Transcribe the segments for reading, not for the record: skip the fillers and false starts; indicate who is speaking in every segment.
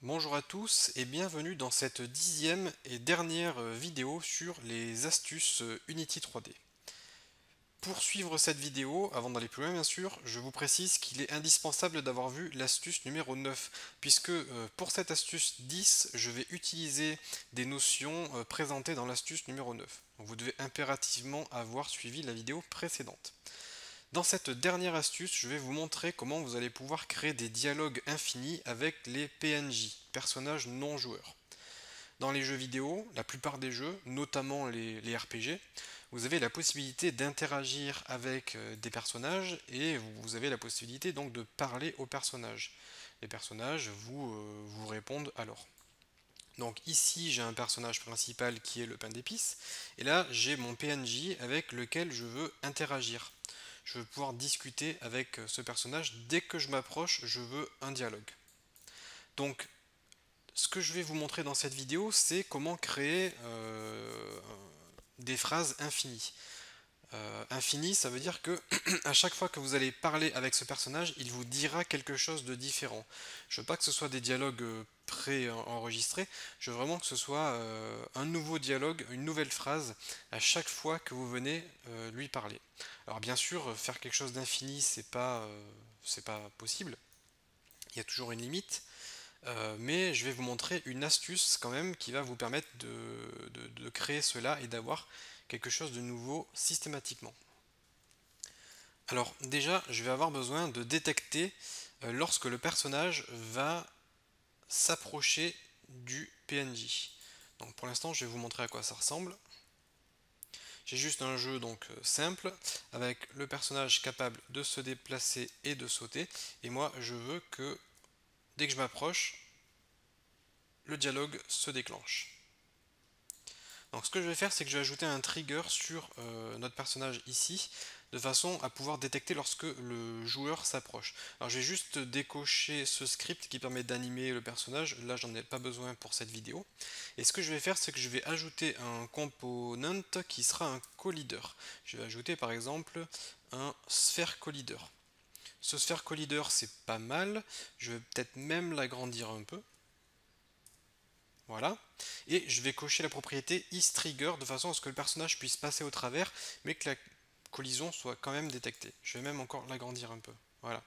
Speaker 1: Bonjour à tous et bienvenue dans cette 10e et dernière vidéo sur les astuces Unity 3D. Pour suivre cette vidéo, avant d'aller plus loin bien sûr, je vous précise qu'il est indispensable d'avoir vu l'astuce numéro 9, puisque pour cette astuce 10, je vais utiliser des notions présentées dans l'astuce numéro 9. Donc vous devez impérativement avoir suivi la vidéo précédente. Dans cette dernière astuce, je vais vous montrer comment vous allez pouvoir créer des dialogues infinis avec les PNJ, personnages non joueurs. Dans les jeux vidéo, la plupart des jeux, notamment les RPG, vous avez la possibilité d'interagir avec des personnages et vous avez la possibilité donc de parler aux personnages. Les personnages vous répondent alors. Donc ici j'ai un personnage principal qui est le pain d'épices et là j'ai mon PNJ avec lequel je veux interagir. Je veux pouvoir discuter avec ce personnage. Dès que je m'approche, je veux un dialogue. Donc, ce que je vais vous montrer dans cette vidéo, c'est comment créer des phrases infinies. Infini, ça veut dire que à chaque fois que vous allez parler avec ce personnage, il vous dira quelque chose de différent. Je veux pas que ce soit des dialogues pré-enregistrés, je veux vraiment que ce soit un nouveau dialogue, une nouvelle phrase à chaque fois que vous venez lui parler. Alors bien sûr, faire quelque chose d'infini, c'est pas possible. Il y a toujours une limite, mais je vais vous montrer une astuce quand même qui va vous permettre de créer cela et d'avoir quelque chose de nouveau systématiquement. Alors déjà, je vais avoir besoin de détecter lorsque le personnage va s'approcher du PNJ. Donc pour l'instant, je vais vous montrer à quoi ça ressemble. J'ai juste un jeu donc simple avec le personnage capable de se déplacer et de sauter. Et moi, je veux que dès que je m'approche, le dialogue se déclenche. Donc ce que je vais faire, c'est que je vais ajouter un trigger sur notre personnage ici, de façon à pouvoir détecter lorsque le joueur s'approche. Alors je vais juste décocher ce script qui permet d'animer le personnage, là j'en ai pas besoin pour cette vidéo. Et ce que je vais faire, c'est que je vais ajouter un component qui sera un collider. Je vais ajouter par exemple un sphere collider. Ce sphere collider c'est pas mal, je vais peut-être même l'agrandir un peu. Voilà. Et je vais cocher la propriété isTrigger de façon à ce que le personnage puisse passer au travers, mais que la collision soit quand même détectée. Je vais même encore l'agrandir un peu. Voilà.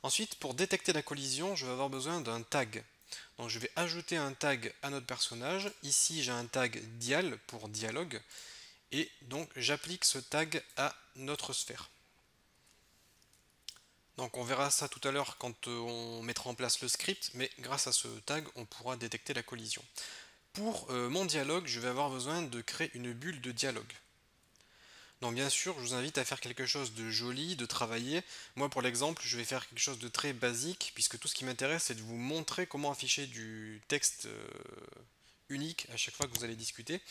Speaker 1: Ensuite, pour détecter la collision, je vais avoir besoin d'un tag. Donc je vais ajouter un tag à notre personnage. Ici, j'ai un tag dial pour dialogue. Et donc j'applique ce tag à notre sphère. Donc on verra ça tout à l'heure quand on mettra en place le script, mais grâce à ce tag, on pourra détecter la collision. Pour mon dialogue, je vais avoir besoin de créer une bulle de dialogue. Donc bien sûr, je vous invite à faire quelque chose de joli, de travailler. Moi pour l'exemple, je vais faire quelque chose de très basique, puisque tout ce qui m'intéresse, c'est de vous montrer comment afficher du texte unique à chaque fois que vous allez discuter.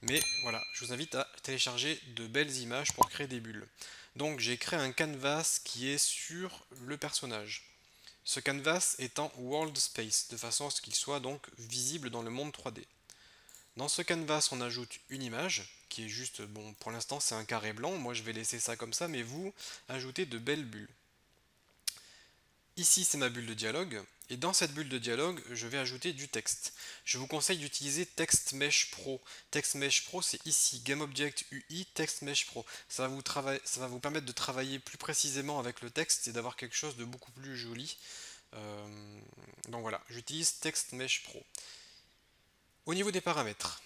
Speaker 1: Mais voilà, je vous invite à télécharger de belles images pour créer des bulles. Donc j'ai créé un canvas qui est sur le personnage. Ce canvas est en world space, de façon à ce qu'il soit donc visible dans le monde 3D. Dans ce canvas, on ajoute une image qui est juste, bon, pour l'instant c'est un carré blanc, moi je vais laisser ça comme ça, mais vous ajoutez de belles bulles. Ici c'est ma bulle de dialogue, et dans cette bulle de dialogue, je vais ajouter du texte. Je vous conseille d'utiliser TextMesh Pro. TextMesh Pro, c'est ici, GameObject UI TextMesh Pro. Ça va vous permettre de travailler plus précisément avec le texte et d'avoir quelque chose de beaucoup plus joli. Donc voilà, j'utilise TextMesh Pro. Au niveau des paramètres,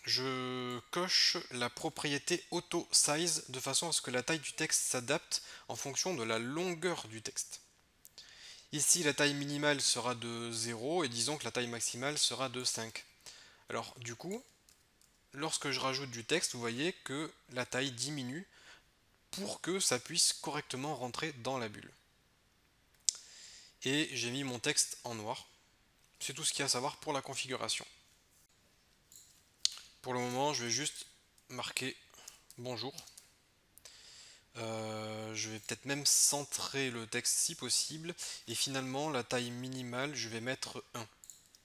Speaker 1: je coche la propriété auto size de façon à ce que la taille du texte s'adapte en fonction de la longueur du texte. Ici, la taille minimale sera de 0 et disons que la taille maximale sera de 5. Alors, du coup, lorsque je rajoute du texte, vous voyez que la taille diminue pour que ça puisse correctement rentrer dans la bulle. Et j'ai mis mon texte en noir. C'est tout ce qu'il y a à savoir pour la configuration. Pour le moment, je vais juste marquer bonjour. Je vais peut-être même centrer le texte si possible. Et finalement, la taille minimale, je vais mettre 1.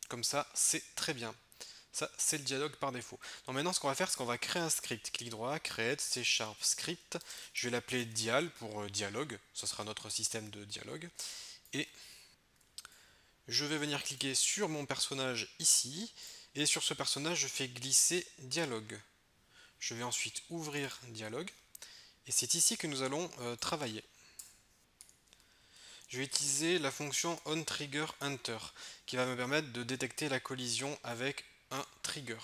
Speaker 1: Comme ça, c'est très bien. Ça, c'est le dialogue par défaut. Donc maintenant, ce qu'on va faire, c'est qu'on va créer un script. Clic droit, create, C# script. Je vais l'appeler dial pour dialogue. Ce sera notre système de dialogue. Et je vais venir cliquer sur mon personnage ici, et sur ce personnage, je fais glisser dialogue. Je vais ensuite ouvrir dialogue, et c'est ici que nous allons travailler. Je vais utiliser la fonction onTriggerHunter qui va me permettre de détecter la collision avec un trigger.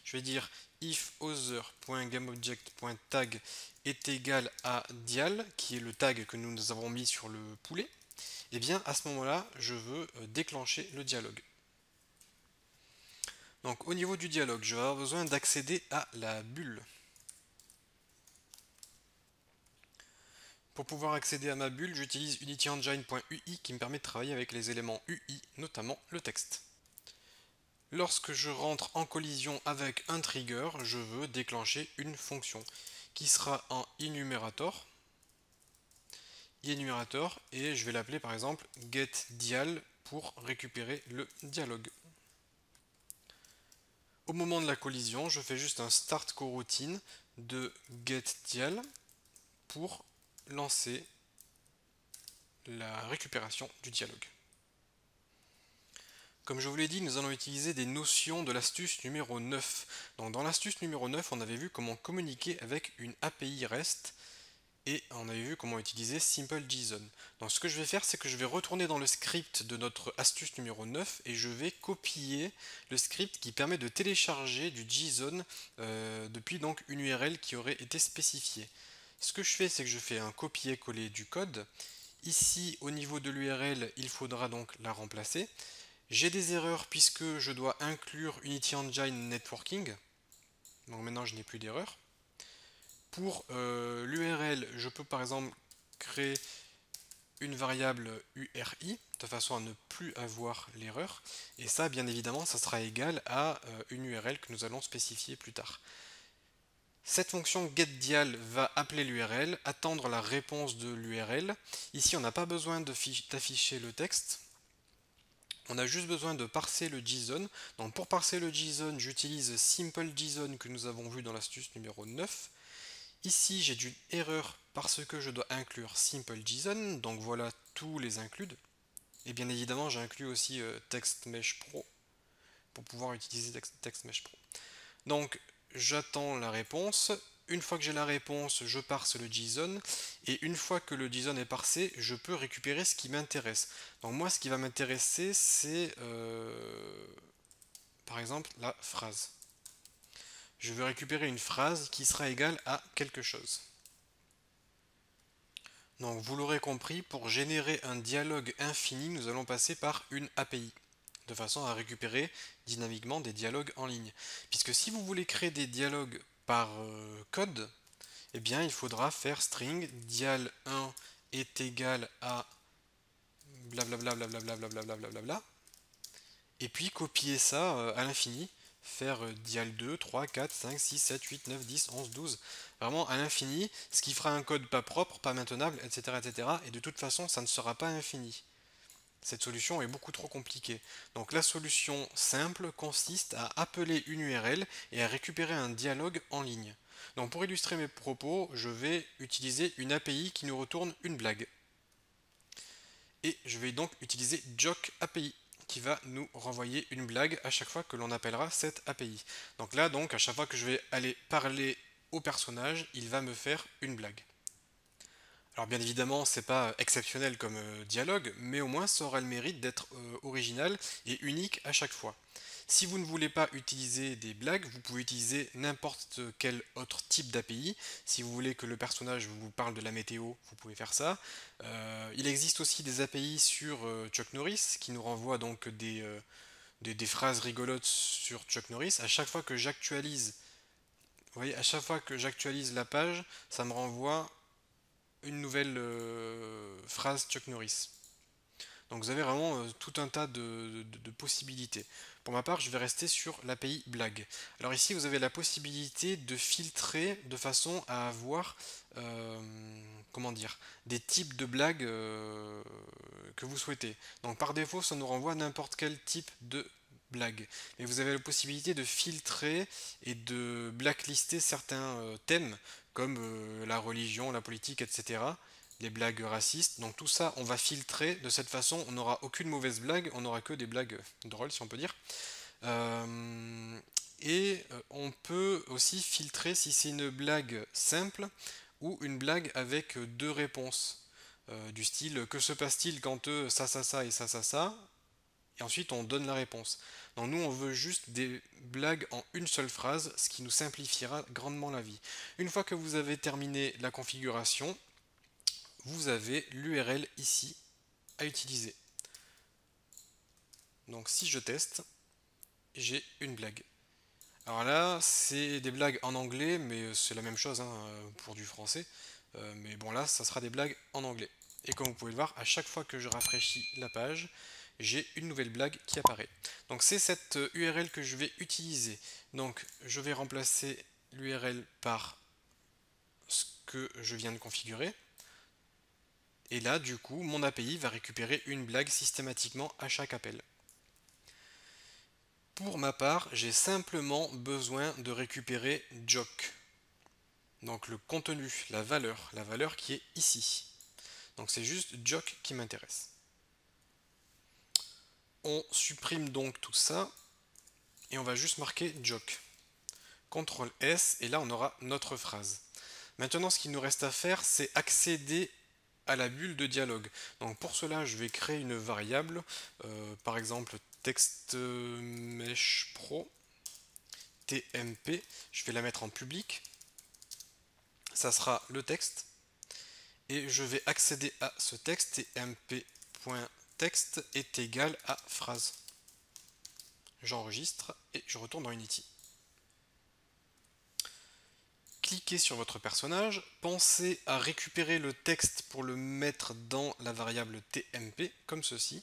Speaker 1: Je vais dire if other.gameObject.tag est égal à dial, qui est le tag que nous avons mis sur le poulet. Et bien à ce moment-là, je veux déclencher le dialogue. Donc au niveau du dialogue, je vais avoir besoin d'accéder à la bulle. Pour pouvoir accéder à ma bulle, j'utilise unityengine.ui qui me permet de travailler avec les éléments UI, notamment le texte. Lorsque je rentre en collision avec un trigger, je veux déclencher une fonction qui sera en enumerator, et je vais l'appeler par exemple getDial pour récupérer le dialogue. Au moment de la collision, je fais juste un start coroutine de getDial pour lancer la récupération du dialogue. Comme je vous l'ai dit, nous allons utiliser des notions de l'astuce numéro 9. Donc dans l'astuce numéro 9, on avait vu comment communiquer avec une API REST et on avait vu comment utiliser SimpleJSON. Donc ce que je vais faire, c'est que je vais retourner dans le script de notre astuce numéro 9 et je vais copier le script qui permet de télécharger du JSON depuis donc une URL qui aurait été spécifiée. Ce que je fais, c'est que je fais un copier-coller du code. Ici, au niveau de l'URL, il faudra donc la remplacer. J'ai des erreurs puisque je dois inclure Unity Engine Networking. Donc maintenant, je n'ai plus d'erreurs. Pour l'URL, je peux par exemple créer une variable URI de façon à ne plus avoir l'erreur. Et ça, bien évidemment, ça sera égal à une URL que nous allons spécifier plus tard. Cette fonction getDial va appeler l'URL, attendre la réponse de l'URL. Ici, on n'a pas besoin d'afficher le texte. On a juste besoin de parser le JSON. Donc pour parser le JSON, j'utilise SimpleJSON que nous avons vu dans l'astuce numéro 9. Ici, j'ai une erreur parce que je dois inclure SimpleJSON. Donc voilà tous les includes. Et bien évidemment, j'inclus aussi TextMesh Pro pour pouvoir utiliser TextMesh Pro. Donc j'attends la réponse. Une fois que j'ai la réponse, je parse le JSON. Et une fois que le JSON est parsé, je peux récupérer ce qui m'intéresse. Donc moi, ce qui va m'intéresser, c'est par exemple la phrase. Je veux récupérer une phrase qui sera égale à quelque chose. Donc vous l'aurez compris, pour générer un dialogue infini, nous allons passer par une API, de façon à récupérer dynamiquement des dialogues en ligne. Puisque si vous voulez créer des dialogues par code, eh bien il faudra faire string dial1 est égal à blablabla blablabla blablabla, et puis copier ça à l'infini, faire dial 2, 3, 4, 5, 6, 7, 8, 9, 10, 11, 12, vraiment à l'infini, ce qui fera un code pas propre, pas maintenable, etc., etc. Et de toute façon, ça ne sera pas infini. Cette solution est beaucoup trop compliquée. Donc la solution simple consiste à appeler une URL et à récupérer un dialogue en ligne. Donc pour illustrer mes propos, je vais utiliser une API qui nous retourne une blague. Et je vais donc utiliser Joke API qui va nous renvoyer une blague à chaque fois que l'on appellera cette API. Donc là, à chaque fois que je vais aller parler au personnage, il va me faire une blague. Alors bien évidemment, c'est pas exceptionnel comme dialogue, mais au moins ça aura le mérite d'être original et unique à chaque fois. Si vous ne voulez pas utiliser des blagues, vous pouvez utiliser n'importe quel autre type d'API. Si vous voulez que le personnage vous parle de la météo, vous pouvez faire ça. Il existe aussi des API sur Chuck Norris qui nous renvoient donc des phrases rigolotes sur Chuck Norris. À chaque fois que j'actualise, vous voyez, à chaque fois que j'actualise la page, ça me renvoie une nouvelle phrase Chuck Norris. Donc vous avez vraiment tout un tas de possibilités. Pour ma part, je vais rester sur l'API blague. Alors ici, vous avez la possibilité de filtrer de façon à avoir comment dire, des types de blagues que vous souhaitez. Donc par défaut, ça nous renvoie n'importe quel type de blague. Mais vous avez la possibilité de filtrer et de blacklister certains thèmes comme la religion, la politique, etc. les blagues racistes. Donc tout ça, on va filtrer. De cette façon, on n'aura aucune mauvaise blague, on n'aura que des blagues drôles, si on peut dire. On peut aussi filtrer si c'est une blague simple ou une blague avec deux réponses. Du style, que se passe-t-il quand ça, ça et ça, et ensuite on donne la réponse. Donc nous on veut juste des blagues en une seule phrase, ce qui nous simplifiera grandement la vie. Une fois que vous avez terminé la configuration, vous avez l'URL ici à utiliser. Donc si je teste, j'ai une blague. Alors là, c'est des blagues en anglais, mais c'est la même chose hein, pour du français. Mais bon là, ça sera des blagues en anglais. Et comme vous pouvez le voir, à chaque fois que je rafraîchis la page, j'ai une nouvelle blague qui apparaît. Donc c'est cette URL que je vais utiliser. Donc je vais remplacer l'URL par ce que je viens de configurer. Et là, du coup, mon API va récupérer une blague systématiquement à chaque appel. Pour ma part, j'ai simplement besoin de récupérer joke. Donc le contenu, la valeur qui est ici. Donc c'est juste joke qui m'intéresse. On supprime donc tout ça et on va juste marquer joke. CTRL S et là on aura notre phrase. Maintenant ce qu'il nous reste à faire c'est accéder à la bulle de dialogue. Donc pour cela je vais créer une variable, par exemple texte mesh pro TMP, je vais la mettre en public, ça sera le texte et je vais accéder à ce texte tmp.text est égal à phrase. J'enregistre et je retourne dans Unity. Cliquez sur votre personnage, pensez à récupérer le texte pour le mettre dans la variable tmp, comme ceci.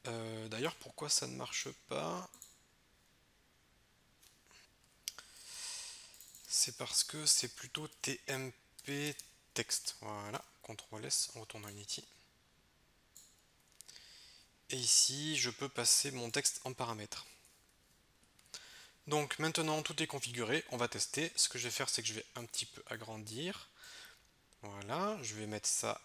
Speaker 1: D'ailleurs, pourquoi ça ne marche pas? C'est parce que c'est plutôt tmp texte. Voilà, CTRL S, on retourne dans Unity. Et ici, je peux passer mon texte en paramètres. Donc maintenant tout est configuré, on va tester. Ce que je vais faire, c'est que je vais un petit peu agrandir. Voilà, je vais mettre ça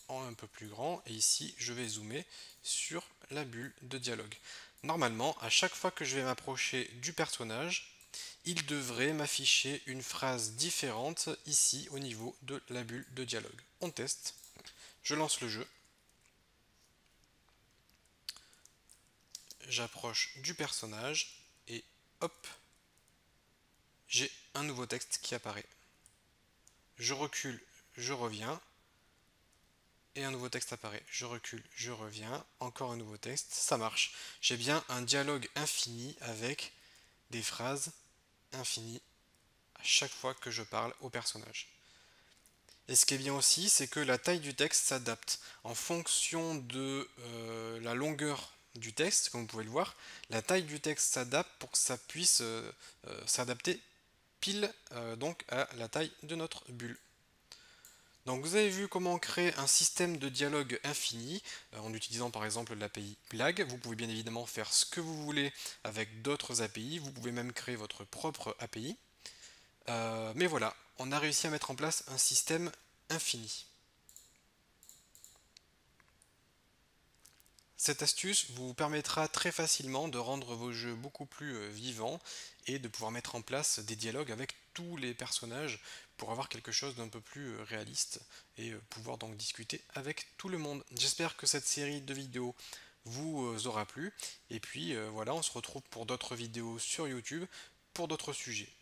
Speaker 1: en un peu plus grand et ici je vais zoomer sur la bulle de dialogue. Normalement, à chaque fois que je vais m'approcher du personnage, il devrait m'afficher une phrase différente ici au niveau de la bulle de dialogue. On teste, je lance le jeu, j'approche du personnage et hop, j'ai un nouveau texte qui apparaît. Je recule, je reviens, et un nouveau texte apparaît. Je recule, je reviens, encore un nouveau texte, ça marche. J'ai bien un dialogue infini avec des phrases infinies à chaque fois que je parle au personnage. Et ce qui est bien aussi, c'est que la taille du texte s'adapte en fonction de la longueur du texte, comme vous pouvez le voir. La taille du texte s'adapte pour que ça puisse s'adapter pile donc à la taille de notre bulle. Donc vous avez vu comment créer un système de dialogue infini en utilisant par exemple l'API Blague. Vous pouvez bien évidemment faire ce que vous voulez avec d'autres API. Vous pouvez même créer votre propre API. Mais voilà, on a réussi à mettre en place un système infini. Cette astuce vous permettra très facilement de rendre vos jeux beaucoup plus vivants et de pouvoir mettre en place des dialogues avec tous les personnages pour avoir quelque chose d'un peu plus réaliste et pouvoir donc discuter avec tout le monde. J'espère que cette série de vidéos vous aura plu et puis voilà, on se retrouve pour d'autres vidéos sur YouTube pour d'autres sujets.